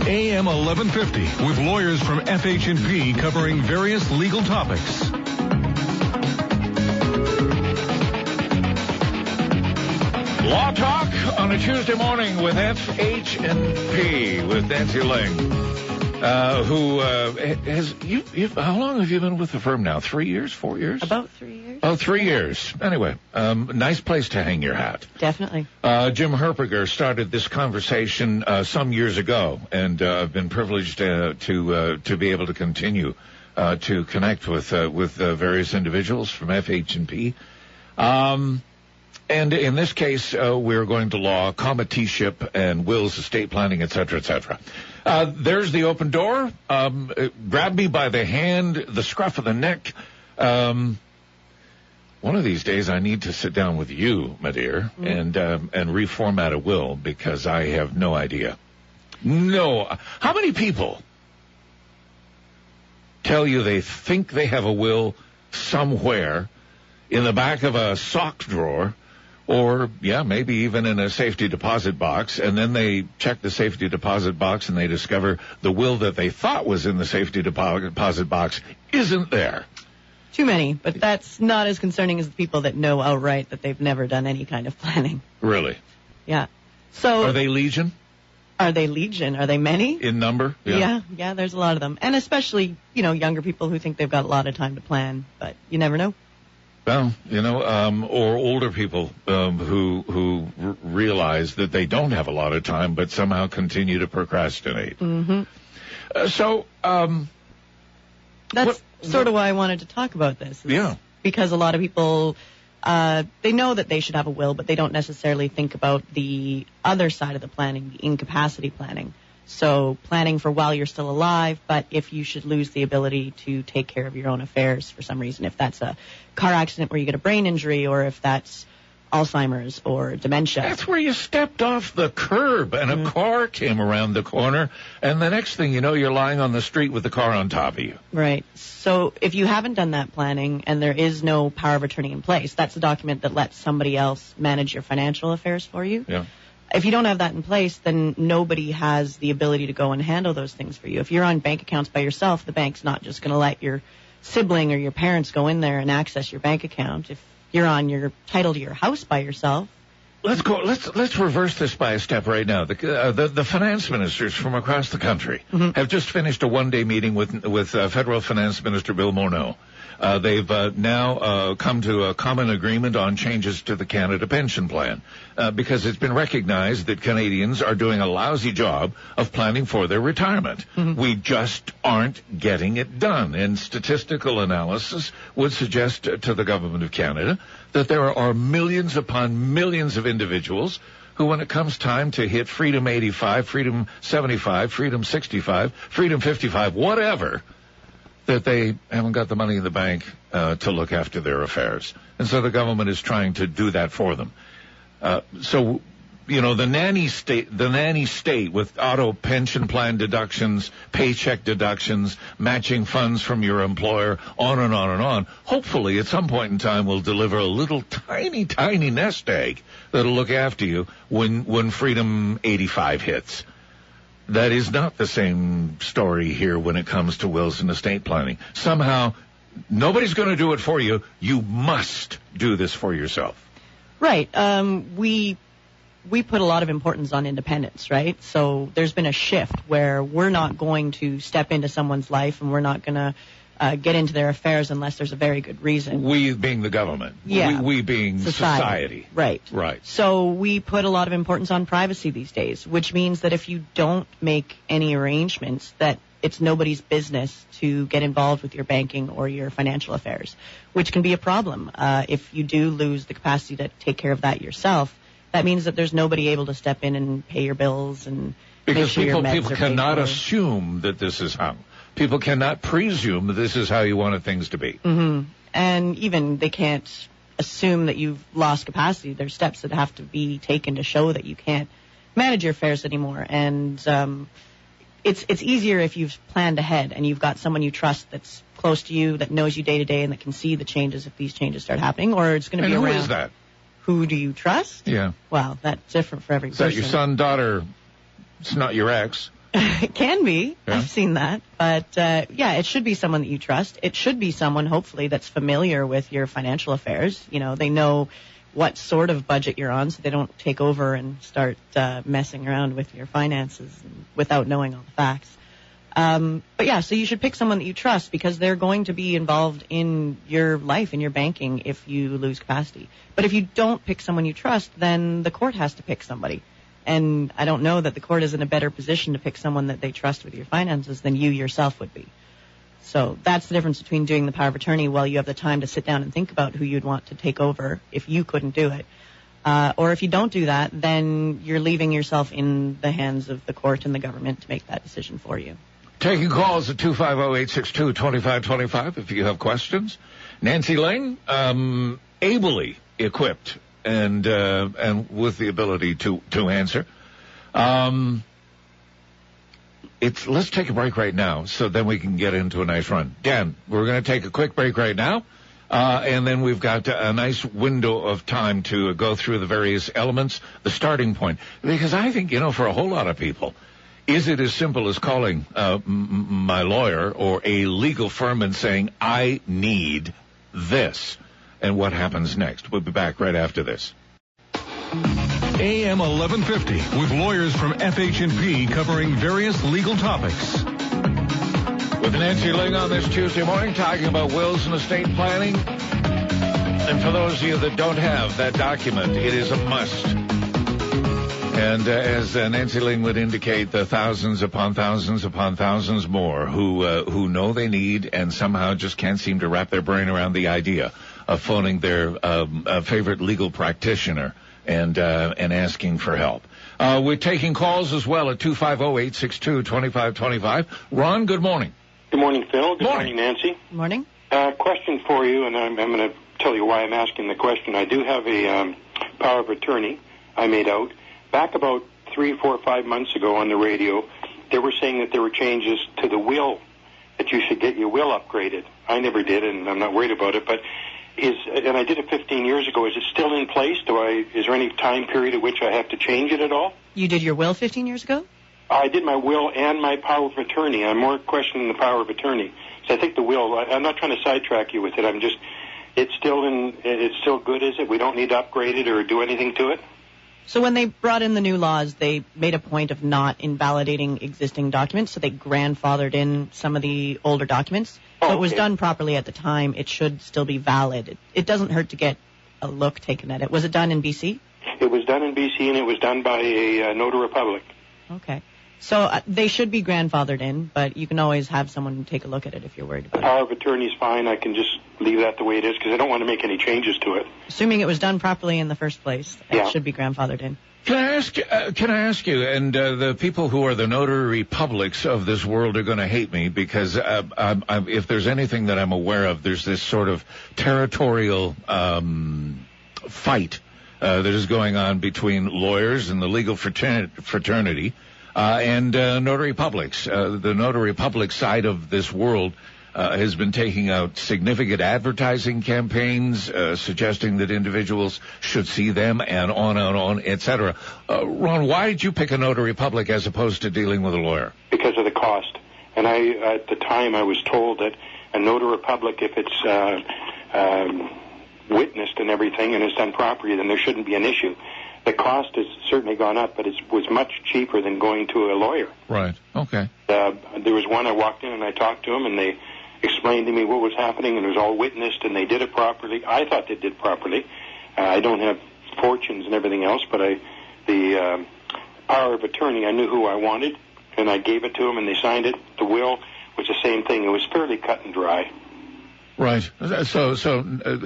AM 1150 with lawyers from FH&P covering various legal topics. Law Talk on a Tuesday morning with FH&P with Nancy Ling, who has how long have you been with the firm now? 3 years, 4 years? About 3 years. Oh, 3 years. Anyway, nice place to hang your hat. Definitely. Jim Herpiger started this conversation some years ago, and I've been privileged to be able to continue to connect with various individuals from FH&P. And in this case, we're going to law committeeship and wills, estate planning, et cetera, et cetera. There's the open door. Grab me by the hand, the scruff of the neck. One of these days I need to sit down with you, my dear, and reformat a will, because I have no idea. No. How many people tell you they think they have a will somewhere in the back of a sock drawer, or, maybe even in a safety deposit box, and then they check the safety deposit box and they discover the will that they thought was in the safety deposit box isn't there? Too many, but that's not as concerning as the people that know outright that they've never done any kind of planning. Really? Yeah. So are they legion? Are they legion? Are they many? In number? Yeah, there's a lot of them. And especially, younger people who think they've got a lot of time to plan, but you never know. Well, or older people who realize that they don't have a lot of time, but somehow continue to procrastinate. Mm-hmm. That's sort of why I wanted to talk about this. Yeah. Because a lot of people, they know that they should have a will, but they don't necessarily think about the other side of the planning, the incapacity planning. So planning for while you're still alive, but if you should lose the ability to take care of your own affairs for some reason, if that's a car accident where you get a brain injury, or if that's Alzheimer's or dementia. That's where you stepped off the curb and a car came around the corner, and the next thing you know, you're lying on the street with the car on top of you. Right. So if you haven't done that planning and there is no power of attorney in place, that's a document that lets somebody else manage your financial affairs for you. Yeah. If you don't have that in place, then nobody has the ability to go and handle those things for you. If you're on bank accounts by yourself, the bank's not just going to let your sibling or your parents go in there and access your bank account. If you're on your title to your house by yourself. Let's go. Let's reverse this by a step right now. The finance ministers from across the country have just finished a one-day meeting with Federal Finance Minister Bill Morneau. They've now come to a common agreement on changes to the Canada Pension Plan because it's been recognized that Canadians are doing a lousy job of planning for their retirement. We just aren't getting it done. And statistical analysis would suggest to the Government of Canada that there are millions upon millions of individuals who, when it comes time to hit Freedom 85, Freedom 75, Freedom 65, Freedom 55, whatever, that they haven't got the money in the bank to look after their affairs. And so the government is trying to do that for them. The nanny state with auto pension plan deductions, paycheck deductions, matching funds from your employer, on and on and on, hopefully at some point in time will deliver a little tiny, tiny nest egg that'll look after you when Freedom 85 hits. That is not the same story here when it comes to wills and estate planning. Somehow, nobody's going to do it for you. You must do this for yourself. Right. We put a lot of importance on independence, right? So there's been a shift where we're not going to step into someone's life and we're not going to get into their affairs unless there's a very good reason. We being the government. Yeah. We being society. Right. Right. So we put a lot of importance on privacy these days, which means that if you don't make any arrangements, that it's nobody's business to get involved with your banking or your financial affairs, which can be a problem. If you do lose the capacity to take care of that yourself, that means that there's nobody able to step in and pay your bills and because make sure your meds people are cannot paid for. assume that this is how. People cannot presume that this is how you wanted things to be. And even they can't assume that you've lost capacity. There's steps that have to be taken to show that you can't manage your affairs anymore. And it's easier if you've planned ahead and you've got someone you trust that's close to you, that knows you day to day, and that can see the changes if these changes start happening, or it's going to be around. And who is that? Who do you trust? Yeah. Well, that's different for every person. Is that your son, daughter? It's not your ex. It can be. Yeah. I've seen that. But, yeah, it should be someone that you trust. It should be someone, hopefully, that's familiar with your financial affairs. You know, they know what sort of budget you're on, so they don't take over and start messing around with your finances without knowing all the facts. But, yeah, so you should pick someone that you trust because they're going to be involved in your life, in your banking, if you lose capacity. But if you don't pick someone you trust, then the court has to pick somebody. And I don't know that the court is in a better position to pick someone that they trust with your finances than you yourself would be. So that's the difference between doing the power of attorney while you have the time to sit down and think about who you'd want to take over if you couldn't do it. Or if you don't do that, then you're leaving yourself in the hands of the court and the government to make that decision for you. Taking calls at 250-862-2525 if you have questions. Nancy Ling, ably equipped and with the ability to answer. Let's take a break right now so then we can get into a nice run. Dan, we're going to take a quick break right now. And then we've got a nice window of time to go through the various elements, the starting point. Because I think, for a whole lot of people, is it as simple as calling my lawyer or a legal firm and saying, I need this? And what happens next? We'll be back right after this. AM 1150 with lawyers from FH&P covering various legal topics. With Nancy Ling on this Tuesday morning talking about wills and estate planning. And for those of you that don't have that document, it is a must. And as Nancy Ling would indicate, the thousands upon thousands upon thousands more who know they need and somehow just can't seem to wrap their brain around the idea of phoning their favorite legal practitioner and asking for help. We're taking calls as well at 250-862-2525. Ron, good morning. Good morning, Phil. Good morning, Nancy. Good morning. Question for you, and I'm going to tell you why I'm asking the question. I do have a power of attorney I made out. Back about 3, 4, 5 months ago on the radio, they were saying that there were changes to the will, that you should get your will upgraded. I never did, and I'm not worried about it, but and I did it 15 years ago. Is it still in place? Is there any time period at which I have to change it at all? You did your will 15 years ago? I did my will and my power of attorney. I'm more questioning the power of attorney. So I think the will, I'm not trying to sidetrack you with it. It's still good, is it? We don't need to upgrade it or do anything to it? So when they brought in the new laws, they made a point of not invalidating existing documents, so they grandfathered in some of the older documents. So it was done properly at the time. It should still be valid. It doesn't hurt to get a look taken at it. Was it done in BC? It was done in BC, and it was done by a notary public. Okay. So they should be grandfathered in, but you can always have someone take a look at it if you're worried about it. Power of attorney is fine. I can just leave that the way it is because I don't want to make any changes to it. Assuming it was done properly in the first place, it should be grandfathered in. Can I ask you, and the people who are the notary publics of this world are going to hate me because if there's anything that I'm aware of, there's this sort of territorial fight that is going on between lawyers and the legal fraternity and notary publics. The notary public side of this world has been taking out significant advertising campaigns, suggesting that individuals should see them and on, etc. Ron, why did you pick a notary public as opposed to dealing with a lawyer? Because of the cost. And at the time, I was told that a notary public, if it's witnessed and everything and is done properly, then there shouldn't be an issue. The cost has certainly gone up, but it was much cheaper than going to a lawyer. Right. Okay. There was one I walked in and I talked to them, and they explained to me what was happening, and it was all witnessed, and they did it properly. I thought they did properly. I don't have fortunes and everything else, but the power of attorney, I knew who I wanted, and I gave it to them, and they signed it. The will was the same thing. It was fairly cut and dry. Right. So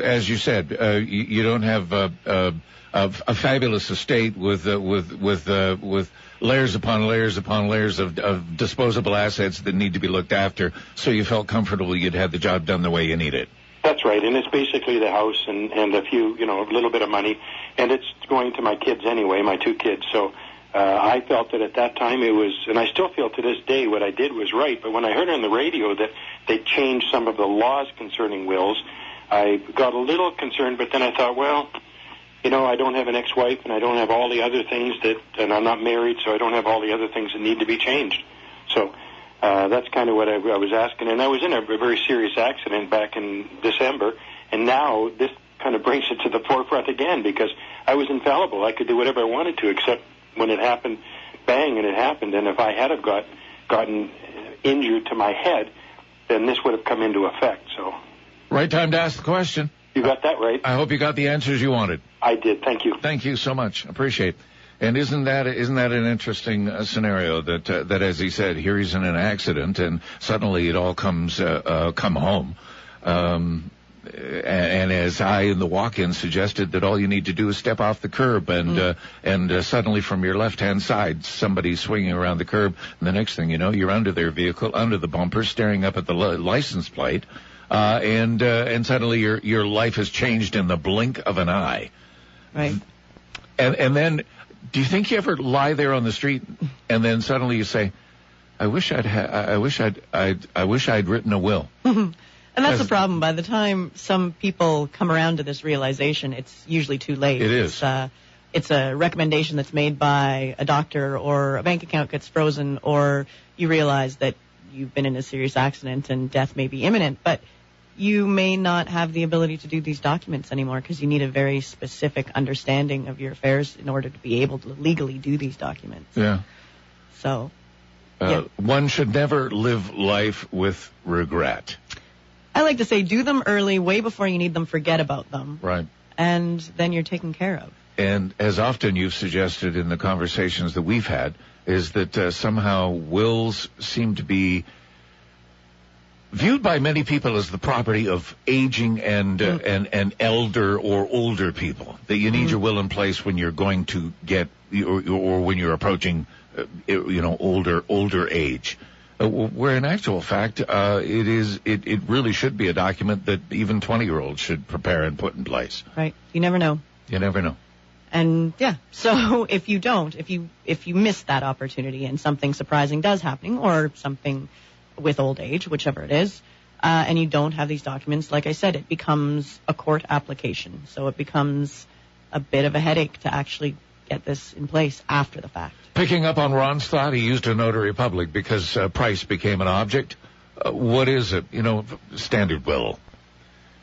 as you said, you don't have a fabulous estate with layers upon layers upon layers of disposable assets that need to be looked after. So you felt comfortable you'd had the job done the way you need it. That's right, and it's basically the house and a few, a little bit of money, and it's going to my kids anyway, my 2 kids. So I felt that at that time it was, and I still feel to this day what I did was right. But when I heard on the radio that they changed some of the laws concerning wills, I got a little concerned. But then I thought, well, I don't have an ex-wife, and I don't have all the other things and I'm not married, so I don't have all the other things that need to be changed. So that's kind of what I was asking. And I was in a very serious accident back in December, and now this kind of brings it to the forefront again, because I was infallible. I could do whatever I wanted to, except when it happened, bang, and it happened. And if I had gotten injured to my head, then this would have come into effect. So, right time to ask the question. You got that right. I hope you got the answers you wanted. I did. Thank you. Thank you so much. Appreciate it. And isn't that an interesting scenario that as he said, here he's in an accident and suddenly it all come home. And as I in the walk-in suggested that all you need to do is step off the curb and suddenly from your left-hand side somebody's swinging around the curb, and the next thing you know you're under their vehicle, under the bumper, staring up at the license plate, and suddenly your life has changed in the blink of an eye. Right. And then, do you think you ever lie there on the street and then suddenly you say, I wish I'd written a will. And that's the problem. By the time some people come around to this realization, it's usually too late. It is. It's a recommendation that's made by a doctor, or a bank account gets frozen, or you realize that you've been in a serious accident and death may be imminent, but you may not have the ability to do these documents anymore because you need a very specific understanding of your affairs in order to be able to legally do these documents. Yeah. So, one should never live life with regret. I like to say do them early, way before you need them, forget about them. Right. And then you're taken care of. And as often you've suggested in the conversations that we've had, is that somehow wills seem to be viewed by many people as the property of aging and elder or older people. That you need your will in place when you're going to get, or when you're approaching, older age. Where in actual fact, it really should be a document that even 20-year-olds should prepare and put in place. Right. You never know. You never know. And yeah, so if you miss that opportunity and something surprising does happen, or something with old age, whichever it is, and you don't have these documents, like I said, it becomes a court application. So it becomes a bit of a headache to actually get this in place after the fact. Picking up on Ron's thought, he used a notary public because price became an object. What is it? Standard will.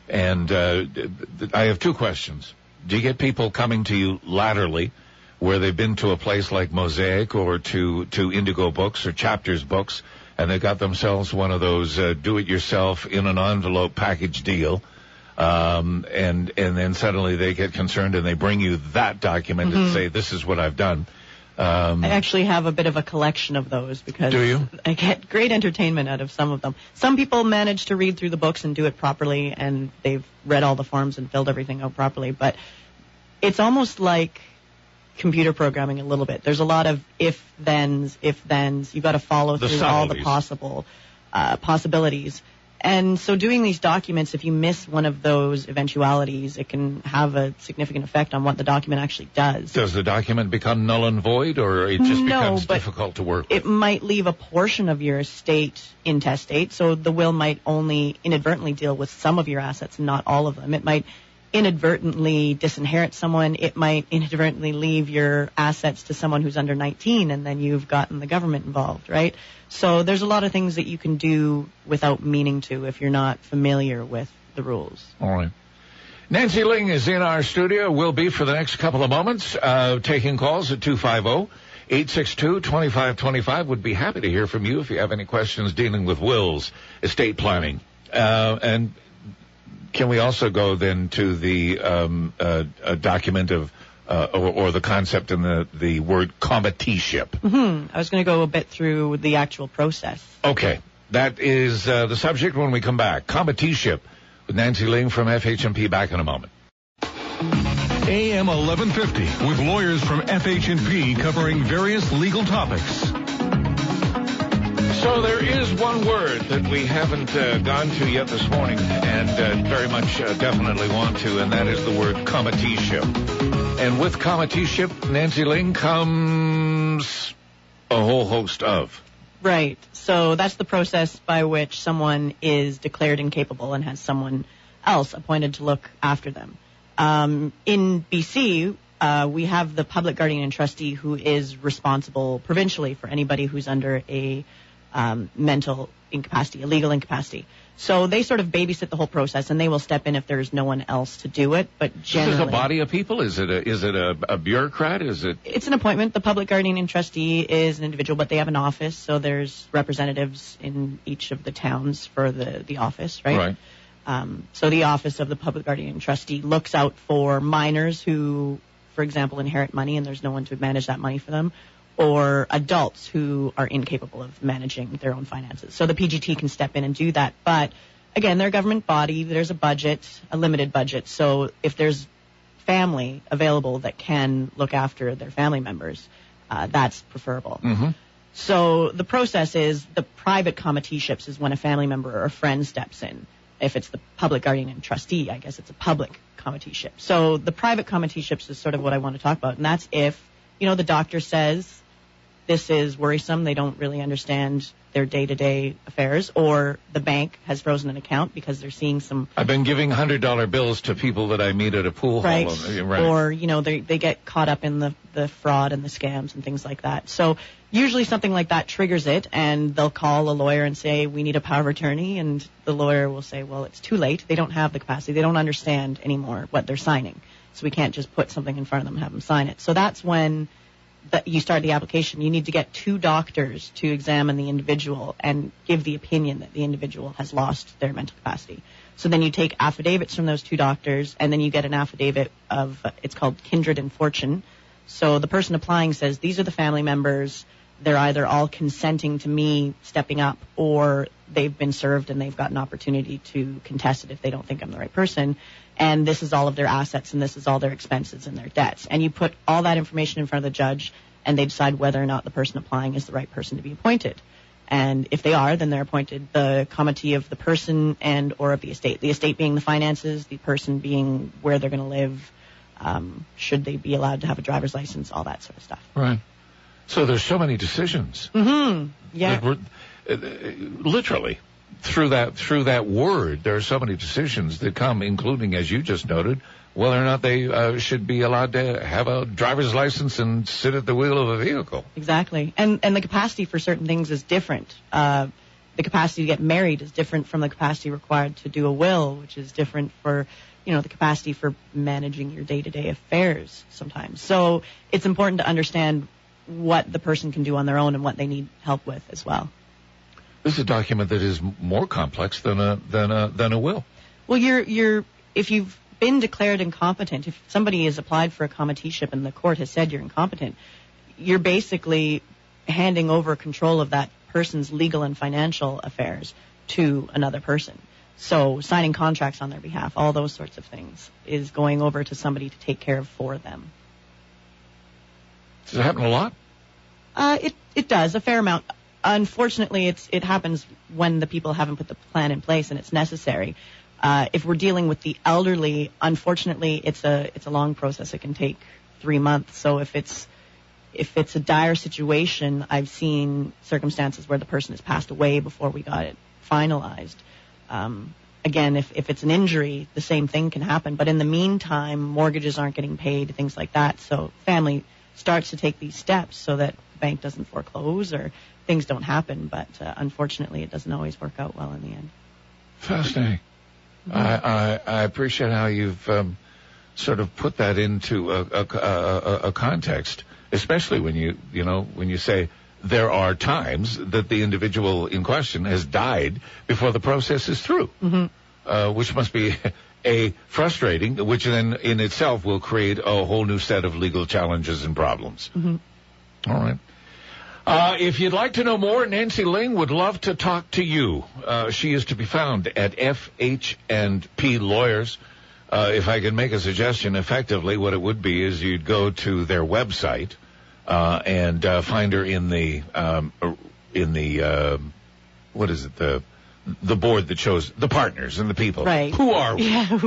And I have two questions. Do you get people coming to you laterally, where they've been to a place like Mosaic or to Indigo Books or Chapters Books, and they got themselves one of those do-it-yourself in an envelope package deal, and then suddenly they get concerned and they bring you that document and say, this is what I've done. I actually have a bit of a collection of those because do you? I get great entertainment out of some of them. Some people manage to read through the books and do it properly, and they've read all the forms and filled everything out properly, but it's almost like computer programming a little bit. There's a lot of if-thens. You've got to follow through all the possible possibilities. And so doing these documents, if you miss one of those eventualities, it can have a significant effect on what the document actually does. Does the document become null and void, or it just becomes difficult to work with? It might leave a portion of your estate intestate, so the will might only inadvertently deal with some of your assets, not all of them. It might inadvertently disinherit someone. It might inadvertently leave your assets to someone who's under 19, and then you've gotten the government involved, right? So there's a lot of things that you can do without meaning to if you're not familiar with the rules. All right. Nancy Ling is in our studio, will be for the next couple of moments, taking calls at 250-862-2525. Would be happy to hear from you if you have any questions dealing with wills, estate planning. And can we also go then to the a document of or the concept in the word committeeship? I was going to go a bit through the actual process. Okay. That is the subject when we come back. Committeeship with Nancy Ling from FH&P. Back in a moment. AM 1150 with lawyers from FH&P covering various legal topics. So there is one word that we haven't gone to yet this morning, and very much definitely want to, and that is the word committeeship. And with committeeship, Nancy Ling, comes a whole host of. Right. So that's the process by which someone is declared incapable and has someone else appointed to look after them. In BC, we have the public guardian and trustee who is responsible provincially for anybody who's under a mental incapacity, a legal incapacity. So they sort of babysit the whole process, and they will step in if there's no one else to do it. But generally, this is a body of people. Is it a bureaucrat? Is it? It's an appointment. The public guardian and trustee is an individual, but they have an office. So there's representatives in each of the towns for the office, right? Right. So the office of the public guardian and trustee looks out for minors who, for example, inherit money and there's no one to manage that money for them, or adults who are incapable of managing their own finances. So the PGT can step in and do that. But again, they're a government body. There's a budget, a limited budget. So if there's family available that can look after their family members, that's preferable. Mm-hmm. So the process is the private committeeships is when a family member or a friend steps in. If it's the public guardian and trustee, I guess it's a public committeeship. So the private committeeships is sort of what I want to talk about. And that's if, the doctor says this is worrisome, they don't really understand their day-to-day affairs, or the bank has frozen an account because they're seeing some... I've been giving $100 bills to people that I meet at a pool right. hall. Right. Or, they get caught up in the fraud and the scams and things like that. So usually something like that triggers it, and they'll call a lawyer and say, we need a power of attorney, and the lawyer will say, well, it's too late. They don't have the capacity. They don't understand anymore what they're signing. So we can't just put something in front of them and have them sign it. So that's when you start the application. You need to get 2 doctors to examine the individual and give the opinion that the individual has lost their mental capacity. So then you take affidavits from those 2 doctors, and then you get an affidavit of, it's called kindred and fortune. So the person applying says, these are the family members. They're either all consenting to me stepping up, or they've been served and they've got an opportunity to contest it if they don't think I'm the right person. And this is all of their assets, and this is all their expenses and their debts. And you put all that information in front of the judge, and they decide whether or not the person applying is the right person to be appointed. And if they are, then they're appointed the committee of the person and or of the estate. The estate being the finances, the person being where they're going to live, should they be allowed to have a driver's license, all that sort of stuff. Right. So there's so many decisions. Mm-hmm. Yeah. Literally. Through that word, there are so many decisions that come, including, as you just noted, whether or not they should be allowed to have a driver's license and sit at the wheel of a vehicle. Exactly. And the capacity for certain things is different. The capacity to get married is different from the capacity required to do a will, which is different for, the capacity for managing your day-to-day affairs sometimes. So it's important to understand what the person can do on their own and what they need help with as well. This is a document that is more complex than a will. Well, if you've been declared incompetent, if somebody has applied for a committeeship and the court has said you're incompetent, you're basically handing over control of that person's legal and financial affairs to another person. So signing contracts on their behalf, all those sorts of things, is going over to somebody to take care of for them. Does it happen a lot? It does, a fair amount. Unfortunately, it happens when the people haven't put the plan in place and it's necessary. If we're dealing with the elderly, unfortunately, it's a long process. It can take 3 months. So if it's a dire situation, I've seen circumstances where the person has passed away before we got it finalized. Again, if it's an injury, the same thing can happen. But in the meantime, mortgages aren't getting paid, things like that. So family starts to take these steps so that the bank doesn't foreclose or things don't happen. But unfortunately, it doesn't always work out well in the end. Fascinating. Mm-hmm. I appreciate how you've sort of put that into a context, especially when you say there are times that the individual in question has died before the process is through, mm-hmm. Which must be frustrating, which then in itself will create a whole new set of legal challenges and problems. Mm-hmm. All right. If you'd like to know more, Nancy Ling would love to talk to you. She is to be found at FH&P Lawyers. If I can make a suggestion, effectively, what it would be is you'd go to their website and find her in the what is it, the board that shows the partners and the people. Right. Who are we? Yeah,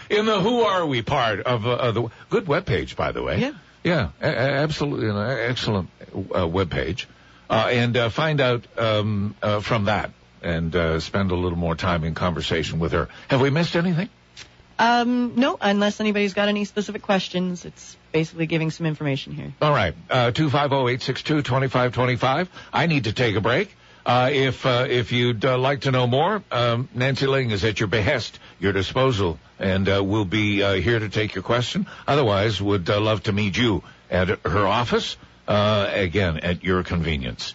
In the who are we part of the good webpage, by the way. Yeah. Yeah, absolutely, an excellent webpage, and find out from that, and spend a little more time in conversation with her. Have we missed anything? No, unless anybody's got any specific questions. It's basically giving some information here. All right. 250-862-2525. I need to take a break. If you'd like to know more, Nancy Ling is at your behest, your disposal, and we'll be here to take your question. Otherwise, would love to meet you at her office, again, at your convenience.